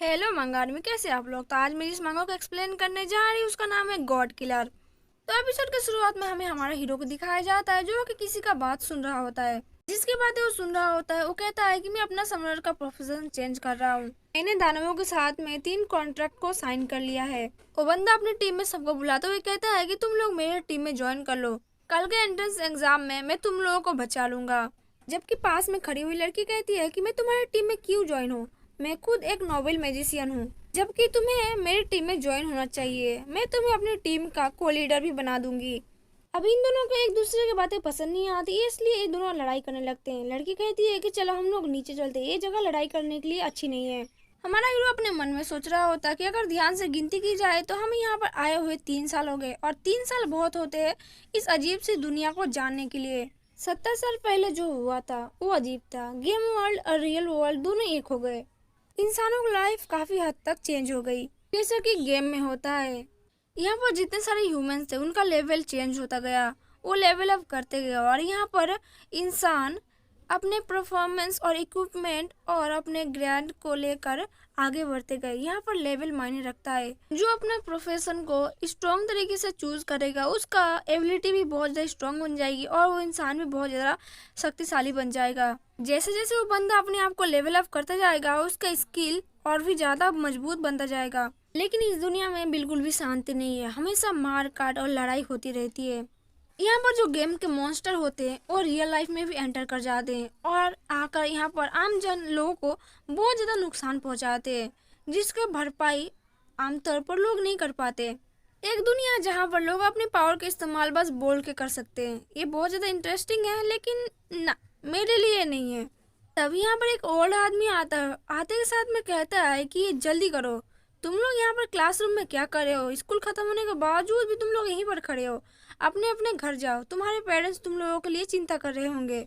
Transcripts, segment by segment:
Hello मंगार में कैसे आप लोग। तो आज मैं जिस मंगा को एक्सप्लेन करने जा रही हूँ उसका नाम है गॉड किलर। तो एपिसोड के शुरुआत में हमें हमारे हीरो को दिखाया जाता है जो कि किसी का बात सुन रहा होता है। जिसकी बातें वो सुन रहा होता है वो कहता है कि मैं अपना समर का प्रोफेशन चेंज कर रहा हूँ। मैंने दानवों के साथ में 3 कॉन्ट्रैक्ट को साइन कर लिया है। वो बंदा अपनी टीम में सबको बुलाते हुए कहता है कि तुम लोग मेरे टीम में ज्वाइन कर लो। कल के एंट्रेंस एग्जाम में मैं तुम लोगों को बचा लूंगा। जबकि पास में खड़ी हुई लड़की कहती है कि मैं तुम्हारी टीम में क्यों ज्वाइन हूँ, मैं खुद एक नोबेल मैजिशियन हूँ, जबकि तुम्हें मेरी टीम में ज्वाइन होना चाहिए। मैं तुम्हें अपनी टीम का को लीडर भी बना दूंगी। अब इन दोनों को एक दूसरे की बातें पसंद नहीं आती, इसलिए ये दोनों लड़ाई करने लगते हैं। लड़की कहती है कि चलो हम लोग नीचे चलते हैं, ये जगह लड़ाई करने के लिए अच्छी नहीं है। हमारा हीरो अपने मन में सोच रहा होता है कि अगर ध्यान से गिनती की जाए तो हम यहाँ पर आए हुए 3 साल हो गए, और 3 साल बहुत होते हैं इस अजीब सी दुनिया को जानने के लिए। 70 साल पहले जो हुआ था वो अजीब था। गेम वर्ल्ड और रियल वर्ल्ड दोनों एक हो गए। इंसानों की लाइफ काफी हद तक चेंज हो गई, जैसा कि गेम में होता है। यहाँ पर जितने सारे ह्यूमंस थे उनका लेवल चेंज होता गया, वो लेवल अप करते गए, और यहाँ पर इंसान अपने परफॉर्मेंस और इक्विपमेंट और अपने ग्रैंड को लेकर आगे बढ़ते गए। यहाँ पर लेवल मायने रखता है। जो अपने प्रोफेशन को स्ट्रॉन्ग तरीके से चूज करेगा उसका एबिलिटी भी बहुत ज़्यादा स्ट्रॉन्ग बन जाएगी और वो इंसान भी बहुत ज़्यादा शक्तिशाली बन जाएगा। जैसे जैसे वो बंदा अपने आप को लेवल अप करता जाएगा उसका स्किल और भी ज़्यादा मजबूत बनता जाएगा। लेकिन इस दुनिया में बिल्कुल भी शांति नहीं है, हमेशा मार काट और लड़ाई होती रहती है। यहाँ पर जो गेम के मॉन्स्टर होते हैं और रियल लाइफ में भी एंटर कर जाते हैं और आकर यहाँ पर आम जन लोगों को बहुत ज़्यादा नुकसान पहुँचाते हैं, जिसका भरपाई आमतौर पर लोग नहीं कर पाते। एक दुनिया जहाँ पर लोग अपनी पावर का इस्तेमाल बस बोल के कर सकते हैं। ये बहुत ज़्यादा इंटरेस्टिंग है, लेकिन ना, मेरे लिए नहीं है। तभी यहाँ पर एक ओल्ड आदमी आता है। आते के साथ में कहता है कि जल्दी करो, तुम लोग यहाँ पर क्लासरूम में क्या कर रहे हो? स्कूल खत्म होने के बावजूद भी तुम लोग यहीं पर खड़े हो। अपने अपने घर जाओ, तुम्हारे पेरेंट्स तुम लोगों के लिए चिंता कर रहे होंगे।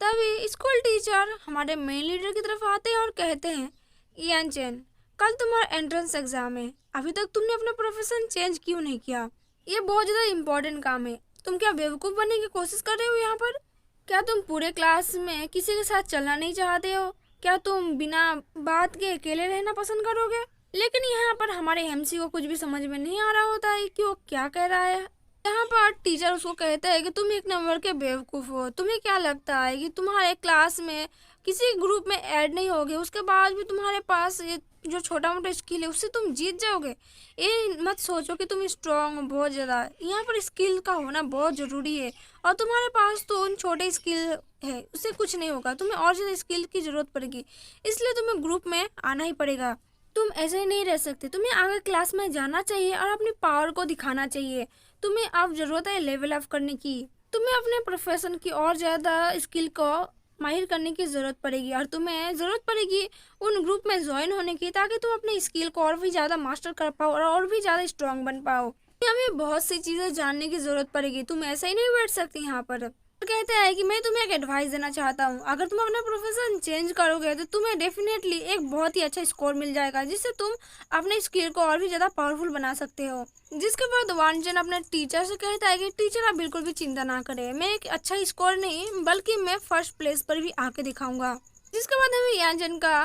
तभी स्कूल टीचर हमारे मेन लीडर की तरफ आते हैं और कहते हैं, यानचेन, कल तुम्हारा एंट्रेंस एग्जाम है, अभी तक तुमने अपना प्रोफेशन चेंज क्यों नहीं किया? ये बहुत ज़्यादा इम्पोर्टेंट काम है। तुम क्या बेवकूफ़ बनने की कोशिश कर रहे हो यहाँ पर? क्या तुम पूरे क्लास में किसी के साथ चलना नहीं चाहते हो? क्या तुम बिना बात के अकेले रहना पसंद करोगे? लेकिन यहाँ पर हमारे एमसी को कुछ भी समझ में नहीं आ रहा होता है कि वो क्या कह रहा है। यहाँ पर टीचर उसको कहता है कि तुम एक नंबर के बेवकूफ़ हो। तुम्हें क्या लगता है कि तुम्हारे क्लास में किसी ग्रुप में ऐड नहीं होगे, उसके बाद भी तुम्हारे पास ये जो छोटा मोटा स्किल है उससे तुम जीत जाओगे? ये मत सोचो कि तुम स्ट्रांग हो बहुत ज़्यादा। यहाँ पर स्किल का होना बहुत ज़रूरी है, और तुम्हारे पास तो उन छोटे स्किल है, उससे कुछ नहीं होगा। तुम्हें और ज़्यादा स्किल की ज़रूरत पड़ेगी, इसलिए तुम्हें ग्रुप में आना ही पड़ेगा। तुम ऐसे ही नहीं रह सकते, तुम्हें आगे क्लास में जाना चाहिए और अपनी पावर को दिखाना चाहिए। तुम्हें अब ज़रूरत है लेवल अप करने की। तुम्हें अपने प्रोफेशन की और ज़्यादा स्किल को माहिर करने की ज़रूरत पड़ेगी, और तुम्हें ज़रूरत पड़ेगी उन ग्रुप में ज्वाइन होने की, ताकि तुम अपने स्किल को और भी ज़्यादा मास्टर कर पाओ और भी ज़्यादा स्ट्रांग बन पाओ। हमें बहुत सी चीज़ें जानने की ज़रूरत पड़ेगी, तुम ऐसे ही नहीं बैठ सकती यहाँ पर। कहते हैं कि मैं तुम्हें एक एडवाइस देना चाहता हूँ, अगर तुम अपना प्रोफेशन चेंज करोगे तो तुम्हें डेफिनेटली एक बहुत ही अच्छा स्कोर मिल जाएगा, जिससे तुम अपने स्किल को और भी ज़्यादा पावरफुल बना सकते हो। जिसके बाद वानचन अपने टीचर से कहता है कि टीचर आप बिल्कुल भी चिंता ना करें, मैं एक अच्छा स्कोर नहीं बल्कि मैं फर्स्ट प्लेस पर भी आके दिखाऊंगा। जिसके बाद हमें यानचन का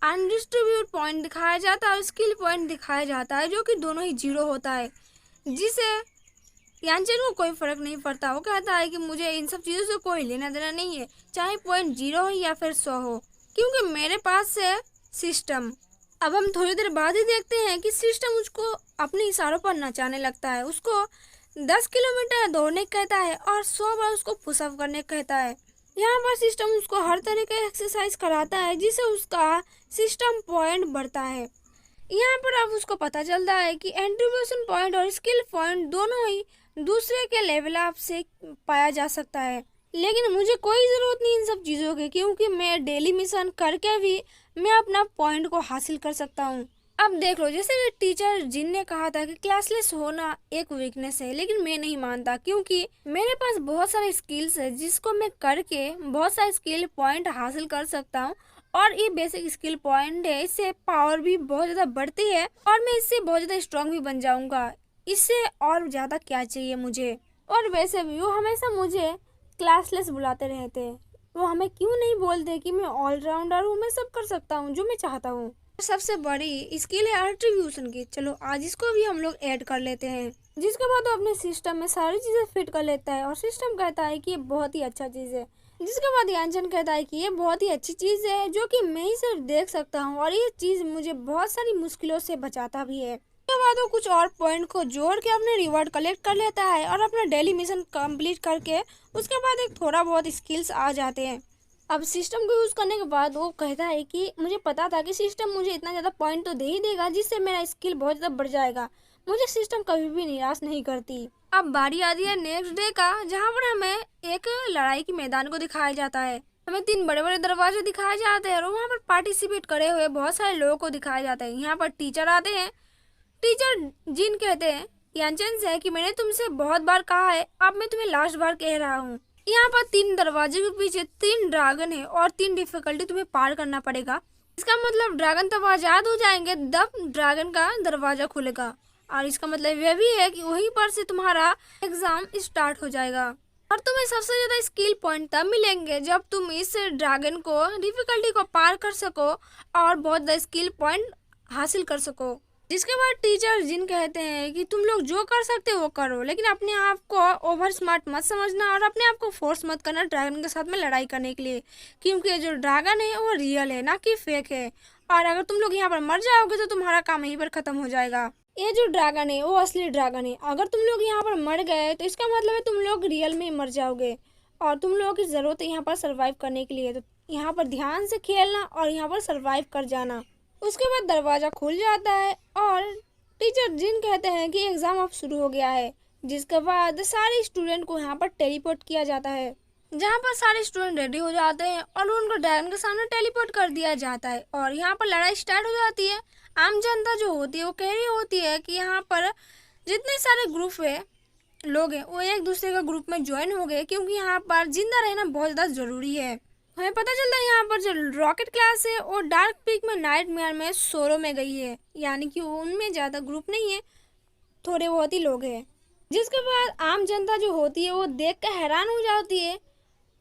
अनडिस्ट्रीब्यूट पॉइंट दिखाया जाता है और स्किल पॉइंट दिखाया जाता है, जो कि दोनों ही 0 होता है, जिसे यानचेन को कोई फर्क नहीं पड़ता। वो कहता है कि मुझे इन सब चीज़ों से कोई लेना देना नहीं है, चाहे पॉइंट 0 हो या फिर 100 हो, क्योंकि मेरे पास है सिस्टम। अब हम थोड़ी देर बाद ही देखते हैं कि सिस्टम उसको अपने इशारों पर नचाने लगता है। उसको 10 किलोमीटर दौड़ने कहता है और 100 बार उसको पुशअप करने कहता है। यहाँ पर सिस्टम उसको हर तरह का एक्सरसाइज कराता है, जिससे उसका सिस्टम पॉइंट बढ़ता है। यहाँ पर अब उसको पता चलता है कि एंट्रीब्यूशन पॉइंट और स्किल पॉइंट दोनों ही दूसरे के लेवल अप से पाया जा सकता है। लेकिन मुझे कोई ज़रूरत नहीं इन सब चीज़ों की, क्योंकि मैं डेली मिशन करके भी मैं अपना पॉइंट को हासिल कर सकता हूँ। अब देख लो, जैसे कि टीचर जिन ने कहा था कि क्लासलेस होना एक वीकनेस है, लेकिन मैं नहीं मानता, क्योंकि मेरे पास बहुत सारे स्किल्स है जिसको मैं करके बहुत सारे स्किल पॉइंट हासिल कर सकता हूँ। और ये बेसिक स्किल पॉइंट है, इससे पावर भी बहुत ज़्यादा बढ़ती है और मैं इससे बहुत ज़्यादा स्ट्रांग भी बन जाऊंगा। इससे और ज़्यादा क्या चाहिए मुझे? और वैसे भी वो हमेशा मुझे क्लासलेस बुलाते रहते हैं, वो हमें क्यों नहीं बोलते कि मैं ऑलराउंडर हूँ, मैं सब कर सकता हूँ जो मैं चाहता हूँ। सबसे बड़ी स्किल है एट्रीब्यूशन की। चलो आज इसको भी हम लोग ऐड कर लेते हैं। जिसके बाद वो अपने सिस्टम में सारी चीजें फिट कर लेता है और सिस्टम कहता है कि ये बहुत ही अच्छा चीज है। जिसके बाद यानचन कहता है कि ये बहुत ही अच्छी चीज है जो कि मैं ही सिर्फ देख सकता हूँ और ये चीज मुझे बहुत सारी मुश्किलों से बचाता भी है। उसके बाद वो कुछ और पॉइंट को जोड़ के अपने रिवॉर्ड कलेक्ट कर लेता है और अपना डेली मिशन कंप्लीट करके उसके बाद एक थोड़ा बहुत स्किल्स आ जाते हैं। अब सिस्टम को यूज करने के बाद वो कहता है कि मुझे पता था कि सिस्टम मुझे इतना ज्यादा पॉइंट तो दे ही देगा जिससे मेरा स्किल बहुत ज्यादा बढ़ जाएगा। मुझे सिस्टम कभी भी निराश नहीं करती। अब बारी आती है नेक्स्ट डे का, जहाँ पर हमें एक लड़ाई के मैदान को दिखाया जाता है। हमें 3 बड़े बड़े दरवाजे दिखाए जाते हैं और वहाँ पर पार्टिसिपेट करे हुए बहुत सारे लोगों को दिखाया जाता है। यहाँ पर टीचर आते हैं। टीचर जिन कहते हैं यानचन से कि मैंने तुमसे बहुत बार कहा है, अब मैं तुम्हें लास्ट बार कह रहा हूँ। यहाँ पर 3 दरवाजे के पीछे 3 ड्रैगन है और 3 डिफिकल्टी तुम्हें पार करना पड़ेगा। इसका मतलब ड्रैगन तब आजाद हो जाएंगे जब ड्रैगन का दरवाजा खुलेगा और इसका मतलब यह भी है कि वहीं पर से तुम्हारा एग्जाम स्टार्ट हो जाएगा और तुम्हें सबसे ज्यादा स्किल पॉइंट तब मिलेंगे जब तुम इस ड्रैगन को डिफिकल्टी को पार कर सको और बहुत ज्यादा स्किल पॉइंट हासिल कर सको। जिसके बाद टीचर जिन कहते हैं कि तुम लोग जो कर सकते हो वो करो, लेकिन अपने आप को ओवर स्मार्ट मत समझना और अपने आप को फोर्स मत करना ड्रैगन के साथ में लड़ाई करने के लिए, क्योंकि जो ड्रैगन है वो रियल है ना कि फेक है। और अगर तुम लोग यहाँ पर मर जाओगे तो तुम्हारा काम यहीं पर खत्म हो जाएगा। ये जो ड्रैगन है वो असली ड्रैगन है। अगर तुम लोग यहाँ पर मर गए तो इसका मतलब है तुम लोग रियल में मर जाओगे और तुम लोगों की जरूरत है यहाँ पर सर्वाइव करने के लिए। तो यहाँ पर ध्यान से खेलना और यहाँ पर सर्वाइव कर जाना। उसके बाद दरवाजा खुल जाता है और टीचर जिन कहते हैं कि एग्जाम अब शुरू हो गया है। जिसके बाद सारे स्टूडेंट को यहाँ पर टेलीपोर्ट किया जाता है, जहाँ पर सारे स्टूडेंट रेडी हो जाते हैं और उनको ड्रैगन के सामने टेलीपोर्ट कर दिया जाता है और यहाँ पर लड़ाई स्टार्ट हो जाती है। आम जनता जो होती है वो कह रही होती है कि यहाँ पर जितने सारे ग्रुप है लोग हैं वो एक दूसरे का ग्रुप में ज्वाइन हो गए, क्योंकि यहाँ पर जिंदा रहना बहुत ज़्यादा जरूरी है। हमें पता चलता है यहाँ पर जो रॉकेट क्लास है वो डार्क पीक में नाइटमेयर में सोलो में गई है, यानी कि उनमें ज़्यादा ग्रुप नहीं है, थोड़े बहुत ही लोग हैं। जिसके बाद आम जनता जो होती है वो देख कर हैरान हो जाती है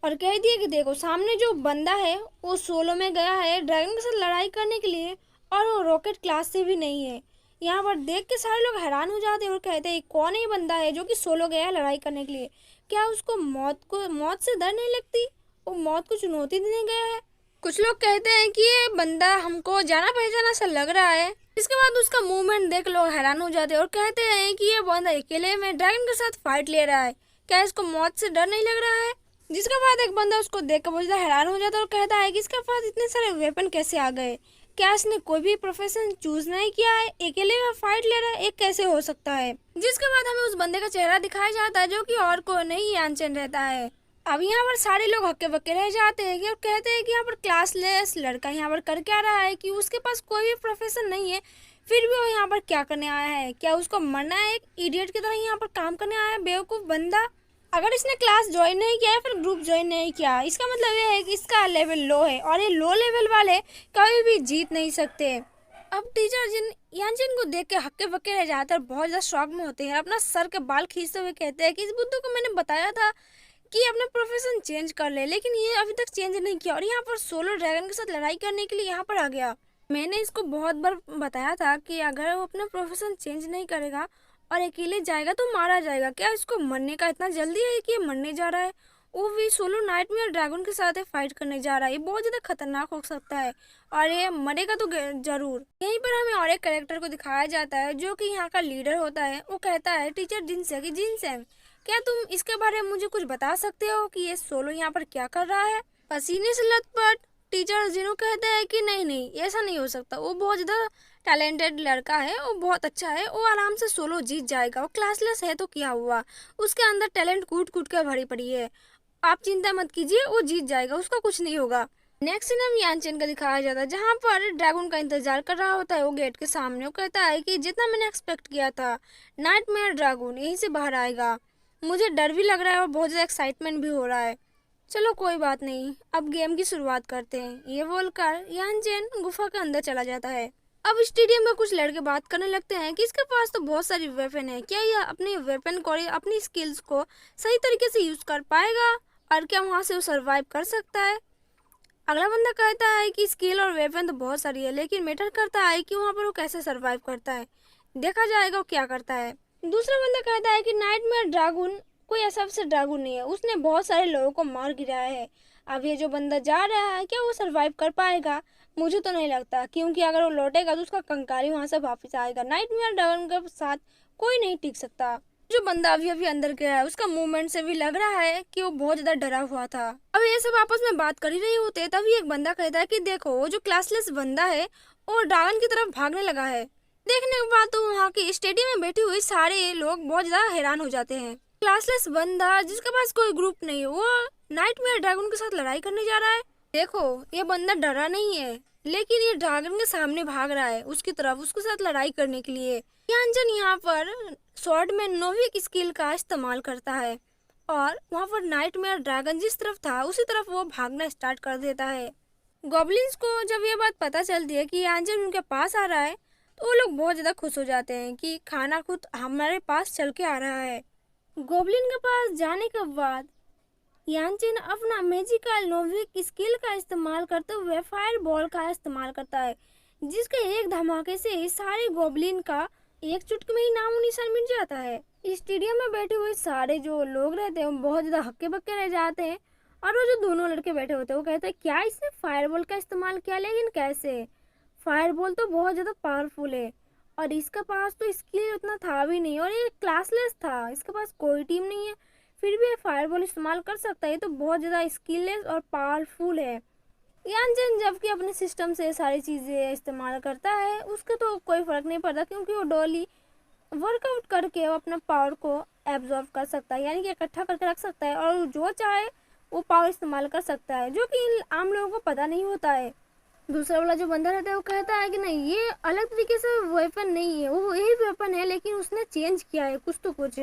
और कहती है कि देखो सामने जो बंदा है वो सोलो में गया है ड्रैगन के साथ लड़ाई करने के लिए और वो रॉकेट क्लास से भी नहीं है। यहाँ पर देख के सारे लोग हैरान हो जाते हैं और कहते हैं कौन ही बंदा है जो कि सोलो गया है लड़ाई करने के लिए, क्या उसको मौत से डर नहीं लगती, वो मौत को चुनौती देने गया है। कुछ लोग कहते हैं कि ये बंदा हमको जाना पहचाना सा लग रहा है। इसके बाद उसका मूवमेंट देख लोग हैरान हो जाते हैं और कहते हैं कि ये बंदा अकेले में ड्रैगन के साथ फाइट ले रहा है, क्या इसको मौत से डर नहीं लग रहा है। जिसके बाद एक बंदा उसको देख कर बहुत ज्यादा हैरान हो जाता है और कहता है कि इसके पास इतने सारे वेपन कैसे आ गए, क्या इसने कोई भी प्रोफेशन चूज नहीं किया है, अकेले में फाइट ले रहा है, एक कैसे हो सकता है। जिसके बाद हमें उस बंदे का चेहरा दिखाया जाता है जो कि और कोई नहीं यानचन रहता है। अब यहाँ पर सारे लोग हक्के बक्के रह जाते हैं और कहते हैं कि यहाँ पर क्लासलेस लड़का यहाँ पर कर क्या रहा है, कि उसके पास कोई भी प्रोफेशन नहीं है फिर भी वो यहाँ पर क्या करने आया है, क्या उसको मरना है, एक इडियट की तरह यहाँ पर काम करने आया है बेवकूफ बंदा। अगर इसने क्लास ज्वाइन नहीं किया है फिर ग्रुप ज्वाइन नहीं किया, इसका मतलब ये है कि इसका लेवल लो है और ये लो लेवल वाले कभी भी जीत नहीं सकते। अब टीचर जिन यानचन को देख के हक्के बक्के रह जाते हैं, बहुत ज्यादा शॉक में होते हैं, अपना सर के बाल खींचते हुए कहते हैं कि इस बुद्धू को मैंने बताया था कि अपना प्रोफेशन चेंज कर ले, लेकिन ये अभी तक चेंज नहीं किया और यहाँ पर सोलो ड्रैगन के साथ लड़ाई करने के लिए यहाँ पर आ गया। मैंने इसको बहुत बार बताया था कि अगर वो अपना प्रोफेशन चेंज नहीं करेगा और अकेले जाएगा तो मारा जाएगा, क्या इसको मरने का इतना जल्दी है कि ये मरने जा रहा है, वो भी सोलो नाइटमेयर ड्रैगन के साथ फाइट करने जा रहा है, ये बहुत ज्यादा खतरनाक हो सकता है और ये मरेगा तो जरूर। यहीं पर हमें और एक कैरेक्टर को दिखाया जाता है जो कि यहाँ का लीडर होता है। वो कहता है टीचर जिनसे कि जिनसेंग, क्या तुम इसके बारे में मुझे कुछ बता सकते हो कि ये सोलो यहाँ पर क्या कर रहा है। पसीने से लथपथ टीचर जिन्हों कहते हैं कि नहीं नहीं ऐसा नहीं हो सकता, वो बहुत ज्यादा टैलेंटेड लड़का है, वो बहुत अच्छा है, वो आराम से सोलो जीत जाएगा, वो क्लासलेस है तो क्या हुआ, उसके अंदर टैलेंट कूट कूट कर भरी पड़ी है, आप चिंता मत कीजिए, वो जीत जाएगा, उसका कुछ नहीं होगा। नेक्स्ट सीन हम यानचन का दिखाया जाता है जहाँ पर ड्रैगन का इंतजार कर रहा होता है वो गेट के सामने। वो कहता है कि जितना मैंने एक्सपेक्ट किया था नाइटमेयर ड्रैगन यहीं से बाहर आएगा, मुझे डर भी लग रहा है और बहुत ज़्यादा एक्साइटमेंट भी हो रहा है। चलो कोई बात नहीं, अब गेम की शुरुआत करते हैं, ये बोलकर यानचन गुफा के अंदर चला जाता है। अब स्टेडियम में कुछ लड़के बात करने लगते हैं कि इसके पास तो बहुत सारी वेपन है, क्या यह अपने वेपन को अपनी स्किल्स को सही तरीके से यूज कर पाएगा और क्या वहाँ से वो सर्वाइव कर सकता है। अगला बंदा कहता है कि स्किल और वेपन तो बहुत सारी है, लेकिन मैटर करता है कि वहाँ पर वो कैसे सरवाइव करता है। देखा जाएगा वो क्या करता है। दूसरा बंदा कहता है कि नाइटमेयर ड्रैगन कोई ऐसा से ड्रैगन नहीं है, उसने बहुत सारे लोगों को मार गिराया है। अब ये जो बंदा जा रहा है, क्या वो सरवाइव कर पाएगा? मुझे तो नहीं लगता, क्योंकि अगर वो लौटेगा तो उसका कंकाल ही वहाँ से वापस आएगा। नाइटमेयर ड्रैगन के साथ कोई नहीं टिक सकता। जो बंदा अभी अभी अंदर गया है, उसका मूवमेंट से भी लग रहा है कि वो बहुत ज्यादा डरा हुआ था। अब ये सब आपस में बात कर ही रही होते, तभी एक बंदा कहता है कि देखो, वो जो क्लासलेस बंदा है वो ड्रैगन की तरफ भागने लगा है। देखने के बाद तो वहाँ के स्टेडियम में बैठे हुए सारे लोग बहुत ज्यादा हैरान हो जाते हैं। क्लासलेस बंदा जिसके पास कोई ग्रुप नहीं, वो नाइटमेयर ड्रैगन के साथ लड़ाई करने जा रहा है। देखो, ये बंदा डरा नहीं है, लेकिन ये ड्रैगन के सामने भाग रहा है उसकी तरफ, उसके साथ लड़ाई करने के लिए। यानचन यहाँ पर स्वॉर्ड में नोविक स्किल का इस्तेमाल करता है और वहाँ पर नाइटमेयर ड्रैगन जिस तरफ था उसी तरफ वो भागना स्टार्ट कर देता है। गॉब्लिन्स को जब ये बात पता चलती है कि यानचन उनके पास आ रहा है, तो वो लोग बहुत ज़्यादा खुश हो जाते हैं कि खाना खुद हमारे पास चल के आ रहा है। गॉब्लिन के पास जाने के बाद यानचन अपना मैजिकल नोविक स्किल का इस्तेमाल करते हुए फायर बॉल का इस्तेमाल करता है, जिसके एक धमाके से सारे गॉब्लिन का एक चुटकी में ही नामो निशान मिट जाता है। स्टेडियम में बैठे हुए सारे जो लोग रहते हैं वो बहुत ज्यादा हक्के बक्के रह जाते हैं, और वो जो दोनों लड़के बैठे होते हैं वो कहते हैं क्या इसने फायरबॉल का इस्तेमाल किया, लेकिन कैसे? फायरबॉल तो बहुत ज्यादा पावरफुल है और इसके पास तो स्किल उतना था भी नहीं, और ये क्लासलेस था, इसके पास कोई टीम नहीं है, फिर भी ये फायरबॉल इस्तेमाल कर सकता है। ये तो बहुत ज़्यादा स्किललेस और पावरफुल है। यानचन जबकि अपने सिस्टम से सारी चीज़ें इस्तेमाल करता है, उसका तो कोई फ़र्क नहीं पड़ता, क्योंकि वो डॉली वर्कआउट करके वो अपना पावर को एब्जॉर्व कर सकता है, यानी कि इकट्ठा करके रख सकता है, और जो चाहे वो पावर इस्तेमाल कर सकता है, जो कि आम लोगों को पता नहीं होता है। दूसरा वाला जो बंदा रहता है वो कहता है कि नहीं, ये अलग तरीके से वेपन नहीं है, वो यही वेपन है, लेकिन उसने चेंज किया है कुछ तो कुछ।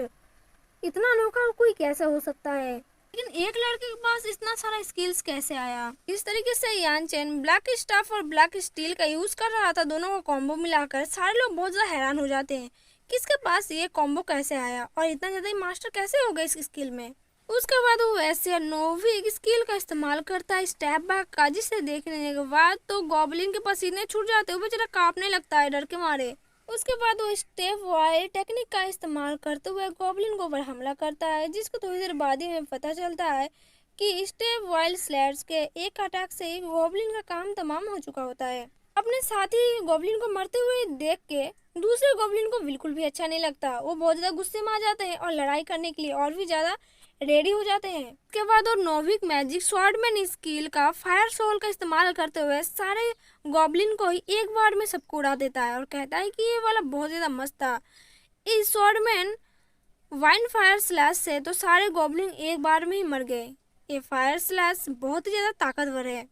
इतना अनोखा कोई कैसे हो सकता है? लेकिन एक लड़के के पास इतना सारा स्किल्स कैसे आया? इस तरीके से यानचन ब्लैक स्टाफ और ब्लैक स्टील का यूज कर रहा था, दोनों का कॉम्बो मिलाकर। सारे लोग बहुत ज्यादा हैरान हो जाते हैं कि इसके पास ये कॉम्बो कैसे आया और इतना ज्यादा मास्टर कैसे हो गया इस स्किल में। उसके बाद वो वैसे नोविक स्किल का इस्तेमाल करता है स्टेप बैक का, जिसे देखने के बाद तो गॉब्लिन के पसीने छूट जाते हैं, वो बेचारा कांपने लगता है डर के मारे। उसके बाद वो स्टेप वाइल टेक्निक का इस्तेमाल करते हुए गॉब्लिन को ऊपर हमला करता है, जिसको थोड़ी देर बाद ही में पता चलता है कि स्टेप वाइल स्लैड्स के एक अटैक से गॉब्लिन का काम तमाम हो चुका होता है। अपने साथी गॉब्लिन को मरते हुए देख के दूसरे गॉब्लिन को बिल्कुल भी अच्छा नहीं लगता, वो बहुत ज्यादा गुस्से में आ जाते हैं और लड़ाई करने के लिए और भी ज्यादा रेडी हो जाते हैं। उसके बाद और नोविक मैजिक स्वॉर्डमैन स्किल का फायर सोल का इस्तेमाल करते हुए सारे गॉब्लिन को ही एक बार में सबको उड़ा देता है और कहता है कि ये वाला बहुत ज्यादा मस्त था। इस स्वॉर्डमैन वाइन फायर स्लैश से तो सारे गॉब्लिन एक बार में ही मर गए। ये फायर स्लैश बहुत ही ज्यादा ताकतवर है,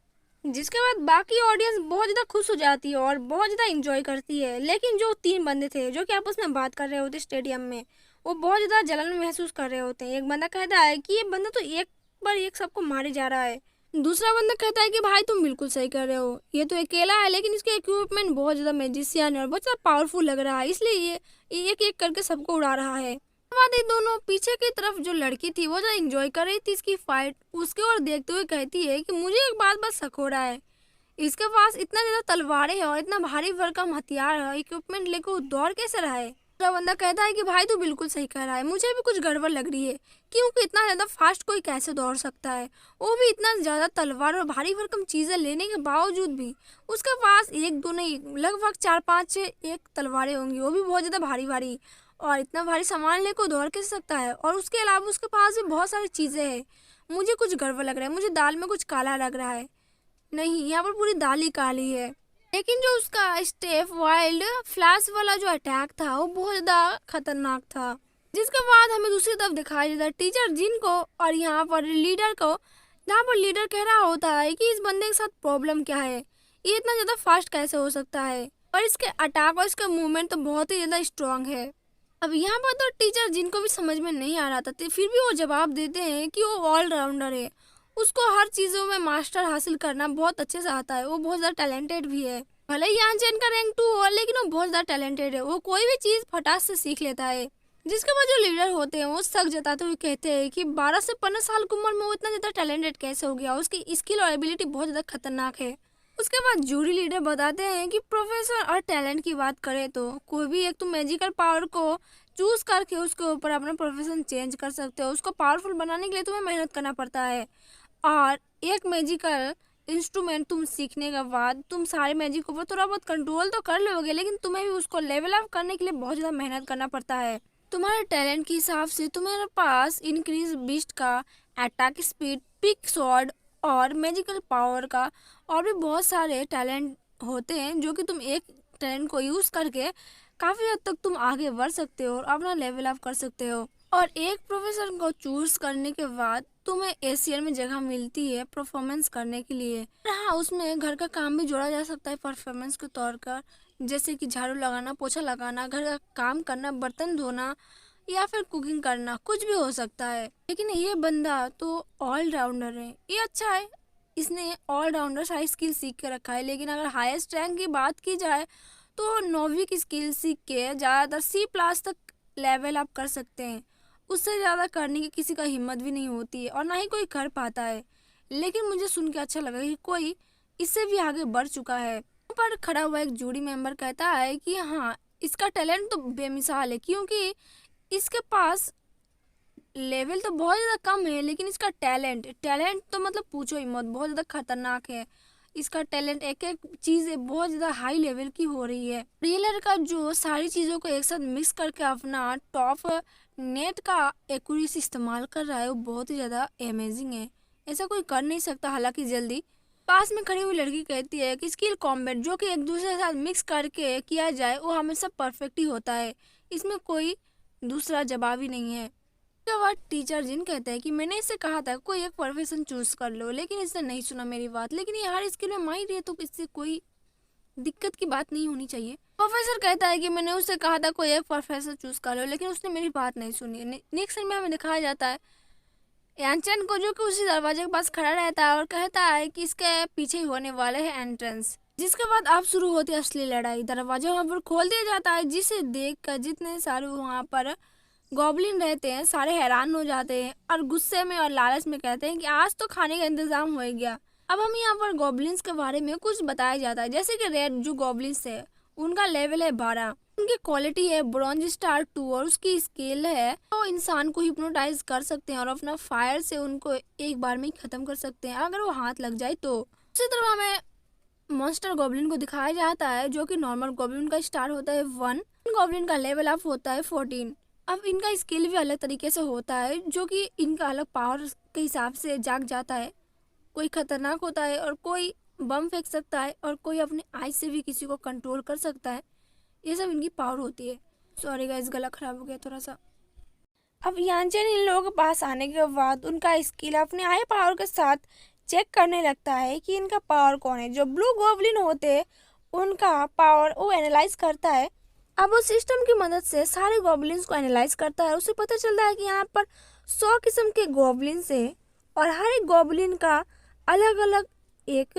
जिसके बाद बाकी ऑडियंस बहुत ज्यादा खुश हो जाती है और बहुत ज्यादा इंजॉय करती है। लेकिन जो तीन बंदे थे जो कि आपस में बात कर रहे होते स्टेडियम में, वो बहुत ज्यादा जलन महसूस कर रहे होते हैं। एक बंदा कहता है कि ये बंदा तो एक पर एक सबको मारे जा रहा है। दूसरा बंदा कहता है कि भाई तुम बिल्कुल सही कर रहे हो, ये तो अकेला है, लेकिन इसके इक्विपमेंट बहुत ज्यादा मैजिशियन है और बहुत ज्यादा पावरफुल लग रहा है, इसलिए ये एक एक करके सबको उड़ा रहा है। बाद ये दोनों पीछे की तरफ जो लड़की थी वो ज्यादा इंजॉय कर रही थी इसकी फाइट, उसके ओर देखते हुए कहती है कि मुझे एक बात बस शक हो रहा है, इसके पास इतना ज्यादा तलवारें हैं और इतना भारी भरकम हथियार है, इक्विपमेंट लेकर वो दौड़ कैसे रहा है? दूसरा बंदा कहता है कि भाई तू बिल्कुल सही कह रहा है, मुझे भी कुछ गड़बड़ लग रही है, क्योंकि इतना ज्यादा फास्ट कोई कैसे दौड़ सकता है, वो भी इतना ज्यादा तलवार और भारी भरकम चीजें लेने के बावजूद भी। उसके पास एक दो नहीं, लगभग 4-5 एक तलवारें होंगी, वो भी बहुत ज्यादा भारी भारी, और इतना भारी सामान लेकर दौड़ कैसे सकता है? और उसके अलावा उसके पास भी बहुत सारी चीजें हैं। मुझे कुछ गड़बड़ लग रहा है, मुझे दाल में कुछ काला लग रहा है। नहीं, यहाँ पर पूरी दाल ही काली है। लेकिन जो उसका स्टेप वाइल्ड फ्लैश वाला जो अटैक था वो बहुत ज्यादा खतरनाक था, जिसके बाद हमें दूसरी तरफ दिखाई देता टीचर जिन को और यहाँ पर लीडर को, जहाँ पर लीडर कह रहा होता है कि इस बंदे के साथ प्रॉब्लम क्या है, ये इतना ज्यादा फास्ट कैसे हो सकता है, और इसके अटैक और इसका मूवमेंट तो बहुत ही ज्यादा स्ट्रांग है। अब यहाँ पर तो टीचर जिनको भी समझ में नहीं आ रहा था, फिर भी वो जवाब देते हैं कि वो ऑलराउंडर है, उसको हर चीज़ों में मास्टर हासिल करना बहुत अच्छे से आता है, वो बहुत ज़्यादा टैलेंटेड भी है। भले ही यानचन का रैंक 2 हो, लेकिन वो बहुत ज़्यादा टैलेंटेड है, वो कोई भी चीज़ फटाक से सीख लेता है। जिसके बाद जो लीडर होते हैं वो शक जताते हुए कहते हैं कि 12 से 15 साल की उम्र में वो इतना ज़्यादा टैलेंटेड कैसे हो गया, उसकी स्किल और एबिलिटी बहुत ज़्यादा खतरनाक है। उसके बाद जूरी लीडर बताते हैं कि प्रोफेसर और टैलेंट की बात करें तो कोई भी एक तुम मैजिकल पावर को चूज करके उसके ऊपर अपना प्रोफेशन चेंज कर सकते हो। उसको पावरफुल बनाने के लिए तुम्हें मेहनत करना पड़ता है, और एक मैजिकल इंस्ट्रूमेंट तुम सीखने के बाद तुम सारे मैजिक को थोड़ा बहुत कंट्रोल तो कर लोगे, लेकिन तुम्हें भी उसको लेवल अप करने के लिए बहुत ज़्यादा मेहनत करना पड़ता है। तुम्हारे टैलेंट के हिसाब से तुम्हारे पास इंक्रीज बीस्ट का अटैक स्पीड, पिक स्वॉर्ड और मैजिकल पावर का और भी बहुत सारे टैलेंट होते हैं, जो कि तुम एक टैलेंट को यूज़ करके काफ़ी हद तक तुम आगे बढ़ सकते हो और अपना लेवल अप कर सकते हो। और एक प्रोफेशन को चूज करने के बाद तुम्हें एशियन में जगह मिलती है परफॉर्मेंस करने के लिए। हाँ, उसमें घर का काम भी जोड़ा जा सकता है परफॉर्मेंस के तौर पर, जैसे कि झाड़ू लगाना, पोछा लगाना, घर का काम करना, बर्तन धोना या फिर कुकिंग करना, कुछ भी हो सकता है। लेकिन ये बंदा तो ऑलराउंडर है, ये अच्छा है, इसने ऑलराउंडर सारी स्किल सीख के रखा है। लेकिन अगर हाईएस्ट रैंक की बात की जाए तो नौवीं की स्किल सीख के ज़्यादातर C+ तक लेवल अप कर सकते हैं। उससे ज़्यादा करने की किसी का हिम्मत भी नहीं होती है और ना ही कोई कर पाता है। लेकिन मुझे सुन के अच्छा लगा कि कोई इससे भी आगे बढ़ चुका है। वहाँ पर खड़ा हुआ एक जूरी मेंबर कहता है कि हाँ, इसका टैलेंट तो बेमिसाल है, क्योंकि इसके पास लेवल तो बहुत ज़्यादा कम है, लेकिन इसका टैलेंट टैलेंट तो मतलब पूछो ही मत, बहुत ज़्यादा खतरनाक है। इसका टैलेंट एक एक चीज़ बहुत ज़्यादा हाई लेवल की हो रही है। रियलर का जो सारी चीज़ों को एक साथ मिक्स करके अपना टॉप नेट का एक्यूरेसी इस्तेमाल कर रहा है, वो बहुत ही ज़्यादा अमेजिंग है। ऐसा कोई कर नहीं सकता। हालांकि जल्दी पास में खड़ी हुई लड़की कहती है कि स्किल कॉम्बैट जो कि एक दूसरे के साथ मिक्स करके किया जाए वो हमेशा परफेक्ट ही होता है, इसमें कोई दूसरा जवाब ही नहीं है। उसके बाद टीचर जिन कहते हैं कि मैंने इससे कहा था कोई एक प्रोफेशन चूज कर लो, लेकिन इसने नहीं सुना मेरी बात। लेकिन ये हर स्किल में माहिर है तो इससे कोई दिक्कत की बात नहीं होनी चाहिए। प्रोफेसर कहता है कि मैंने उससे कहा था कोई एक प्रोफेसर चूज कर लो, लेकिन उसने मेरी बात नहीं सुनी। नेक्स्ट में हमें दिखाया जाता है यानचैन को, जो कि उसी दरवाजे के पास खड़ा रहता है और कहता है कि इसके पीछे ही होने वाले है एंट्रेंस। जिसके बाद अब शुरू होती है असली लड़ाई। दरवाजा वहाँ पर खोल दिया जाता है, जिसे देख कर जितने सारे वहाँ पर गॉबलिन रहते हैं सारे हैरान हो जाते हैं और गुस्से में और लालच में कहते हैं कि आज तो खाने का इंतजाम हो गया। अब हम यहाँ पर गॉबलिन्स के बारे में कुछ बताया जाता है, जैसे कि रेड जो गॉबलिन्स है उनका लेवल है 12, उनकी क्वालिटी है ब्रॉन्ज स्टार 2 और उसकी स्केल है तो इंसान को हिप्नोटाइज कर सकते हैं और अपना फायर से उनको एक बार में ही खत्म कर सकते हैं अगर वो हाथ लग जाए तो। उसी तरह हमें मॉन्स्टर गॉबलिन को दिखाया जाता है, जो कि नॉर्मल गॉबलिन का स्टार होता है 1, गॉबलिन का लेवल अप होता है 14। अब इनका स्किल भी अलग तरीके से होता है, जो कि इनका अलग पावर के हिसाब से जाग जाता है। कोई खतरनाक होता है और कोई बम फेंक सकता है और कोई अपने आइज से भी किसी को कंट्रोल कर सकता है। ये सब इनकी पावर होती है। सॉरी गाइस, गला खराब हो गया थोड़ा सा। अब यानचैन इन लोगों के पास आने के बाद उनका स्किल अपने हाई पावर के साथ चेक करने लगता है कि इनका पावर कौन है। जो ब्लू गॉबलिन होते हैं उनका पावर वो एनालाइज करता है। अब वो सिस्टम की मदद से सारे गॉबलिन्स को एनालाइज करता है। उसे पता चलता है कि यहाँ पर 100 किस्म के गॉबलिन्स हैं और हर एक गॉबलिन का अलग अलग एक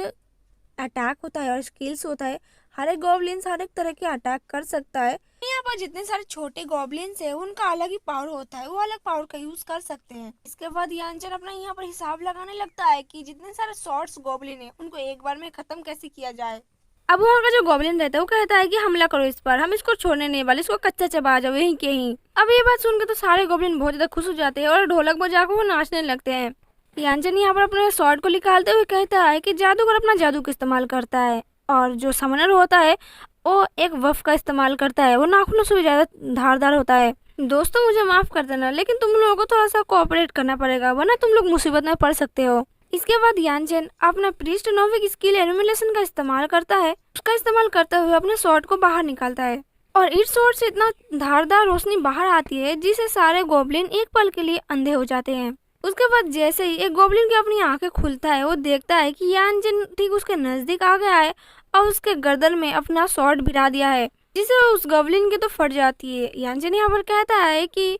अटैक होता है और स्किल्स होता है। हर एक गॉबलिन्स हर एक तरह के अटैक कर सकता है। यहाँ पर जितने सारे छोटे गॉबलिन्स हैं उनका अलग ही पावर होता है, वो अलग पावर का यूज कर सकते हैं। इसके बाद यानचैन अपना यहाँ पर हिसाब लगाने लगता है कि जितने सारे शॉर्ट्स गॉबलिन है उनको एक बार में खत्म कैसे किया जाए। अब वहाँ का जो गॉबलिन रहता है वो कहता है कि हमला करो इस पर, हम इसको छोड़ने नहीं वाले, इसको कच्चा चबा जाओ यहीं के यहीं। अब ये बात सुनकर तो सारे गॉबलिन बहुत ज्यादा खुश हो जाते हैं और ढोलक बजाकर वो नाचने लगते हैं। यानचैन यहाँ पर अपने स्वॉर्ड को निकालते हुए कहता है कि जादूगर अपना जादू का इस्तेमाल करता है और जो समनर होता है वो एक वफ का इस्तेमाल करता है, वो नाखूनों से भी ज्यादा धारदार होता है। दोस्तों मुझे माफ कर देना, लेकिन तुम लोगों को थोड़ा सा कोऑपरेट करना पड़ेगा वरना तुम लोग मुसीबत में पड़ सकते हो। इसके बाद यानचैन अपना प्रीस्ट नोविक स्किल एनिमिलेशन का इस्तेमाल करता है। उसका इस्तेमाल करते हुए अपने स्वॉर्ड को बाहर निकालता है और इस स्वॉर्ड से इतना धारदार रोशनी बाहर आती है जिससे सारे गॉबलिन एक पल के लिए अंधे हो जाते हैं। उसके बाद जैसे ही एक गॉबलिन की अपनी आंखें खुलता है वो देखता है कि यानचैन ठीक उसके नजदीक आ गया है और उसके गर्दन में अपना स्वॉर्ड भिड़ा दिया है, जिससे उस गॉबलिन की तो फट जाती है। यानचैन यहाँ पर कहता है कि